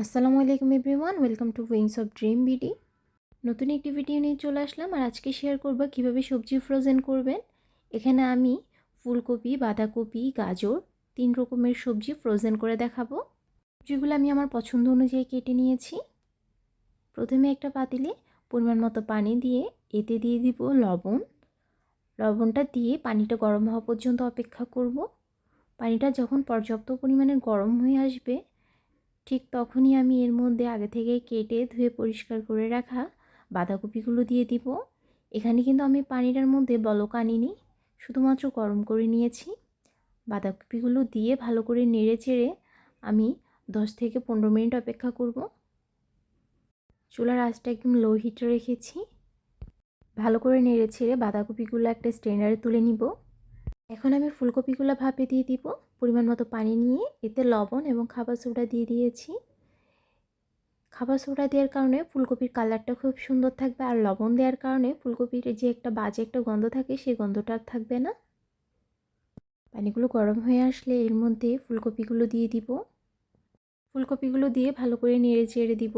আসসালামু আলাইকুম everyone, welcome to wings of dream BD. নতুন একটি ভিডিও নিয়ে চলে আসলাম। আর আজকে শেয়ার করব কিভাবে সবজি ফ্রোজেন করবেন। এখানে আমি ফুলকপি, বাঁধাকপি, গাজর 3 রকমের সবজি ফ্রোজেন করে দেখাবো। সবজিগুলো আমি আমার পছন্দ অনুযায়ী কেটে নিয়েছি। প্রথমে একটা পাতিলে পরিমাণ মতো পানি দিয়ে এতে দিয়ে দিব লবণ। লবণটা দিয়ে পানিটা গরম হওয়া পর্যন্ত অপেক্ষা করব। পানিটা যখন পর্যাপ্ত পরিমাণে গরম হয়ে আসবে, ঠিক তখনই আমি এর মধ্যে আগে থেকে কেটে ধুয়ে পরিষ্কার করে রাখা বাঁধাকপিগুলো দিয়ে দিব। এখানে কিন্তু আমি পানিটার মধ্যে বলক আনিনি, শুধুমাত্র গরম করে নিয়েছি। বাঁধাকপিগুলো দিয়ে ভালো করে নেড়ে চেড়ে আমি 10 থেকে 15 মিনিট অপেক্ষা করব। চুলার আঁচটা একদম লো হিটে রেখেছি। ভালো করে নেড়ে ছেড়ে বাঁধাকপিগুলো একটা স্ট্রেনারে তুলে নিব। এখন আমি ফুলকপিগুলো ভাপে দিয়ে দিব। পরিমাণ মতো পানি নিয়ে এতে লবণ এবং খাবার সোডা দিয়ে দিয়েছি। খাবার সোডা দেওয়ার কারণে ফুলকপির কালারটা খুব সুন্দর থাকবে, আর লবণ দেওয়ার কারণে ফুলকপির যে একটা বাজে একটা গন্ধ থাকে সেই গন্ধটা আর থাকবে না। পানিগুলো গরম হয়ে আসলে এর মধ্যে ফুলকপিগুলো দিয়ে দিব। ফুলকপিগুলো দিয়ে ভালো করে নেড়ে চেড়ে দিব।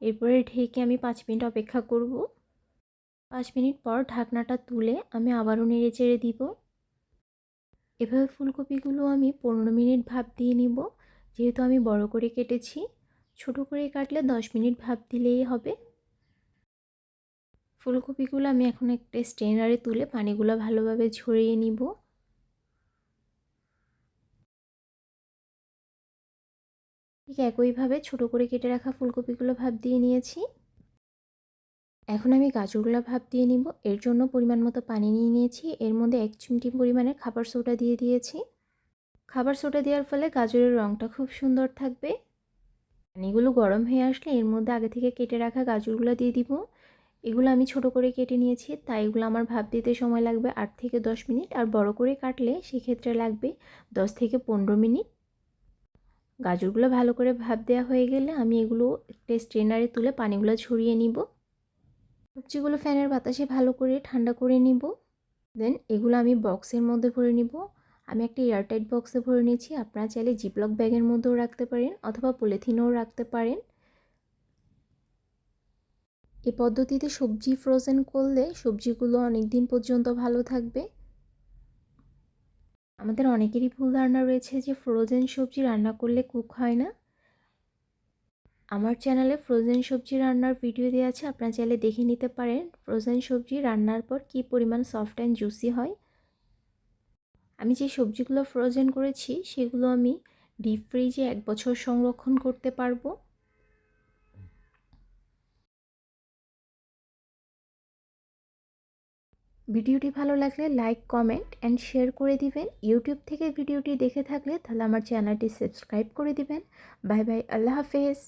এরপরে ঢেকে আমি 5 মিনিট অপেক্ষা করব। 5 মিনিট পর ঢাকনাটা তুলে আমি আবারও নেড়ে চেড়ে দিব। এভাবে ফুলকপিগুলো আমি 15 মিনিট ভাপ দিয়ে নিব। যেহেতু আমি বড় করে কেটেছি, ছোট করে কাটলে 10 মিনিট ভাপ দিলেই হবে। ফুলকপিগুলো আমি এখন একটা স্ট্রেনারে তুলে পানিগুলো ভালোভাবে ঝরিয়ে নিব। ঠিক একইভাবে ছোট করে কেটে রাখা ফুলকপিগুলো ভাপ দিয়ে নিয়েছি। এখন আমি গাজরগুলো ভাপ দিয়ে নিব। এর জন্য পরিমাণ মতো পানি নিয়ে নিয়েছি। এর মধ্যে 1 চিমটি পরিমাণে খাবার সোডা দিয়ে দিয়েছি। খাবার সোডা দেওয়ার ফলে গাজরের রঙটা খুব সুন্দর থাকবে। পানিগুলো গরম হয়ে আসলে এর মধ্যে আগে থেকে কেটে রাখা গাজরগুলো দিয়ে দিব। এগুলো আমি ছোট করে কেটে নিয়েছি, তাই এগুলো আমার ভাপ দিতে সময় লাগবে 8 থেকে 10 মিনিট। আর বড় করে কাটলে সেক্ষেত্রে লাগবে 10 থেকে 15 মিনিট। গাজরগুলো ভালো করে ভাপ দেওয়া হয়ে গেলে আমি এগুলো একটা স্ট্রেনারে তুলে পানিগুলো ঝরিয়ে নিব। সবজিগুলো ফ্যানের বাতাসে ভালো করে ঠান্ডা করে নিব। দেন এগুলো আমি বক্সের মধ্যে ভরে নিব। আমি একটা এয়ারটাইট বক্সে ভরে নিয়েছি। আপনারা চাইলে জিপলক ব্যাগের মধ্যেও রাখতে পারেন অথবা পলিথিনেও রাখতে পারেন। এই পদ্ধতিতে সবজি ফ্রোজেন করলে সবজিগুলো অনেক দিন পর্যন্ত ভালো থাকবে। আমাদের অনেকেরই ভুল ধারণা রয়েছে যে ফ্রোজেন সবজি রান্না করলে কুক হয় না। আমার চ্যানেলে ফ্রোজেন সবজি রান্নার ভিডিও দেওয়া আছে, আপনারা চাইলে দেখে নিতে পারেন ফ্রোজেন সবজি রান্নার পর কী পরিমাণ সফট অ্যান্ড জুসি হয়। আমি যে সবজিগুলো ফ্রোজেন করেছি সেগুলো আমি ডিপ ফ্রিজে 1 বছর সংরক্ষণ করতে পারবো। ভিডিওটি ভালো লাগলে লাইক, কমেন্ট অ্যান্ড শেয়ার করে দিবেন। ইউটিউব থেকে ভিডিওটি দেখে থাকলে তাহলে আমার চ্যানেলটি সাবস্ক্রাইব করে দিবেন। বাই বাই, আল্লাহ হাফেজ।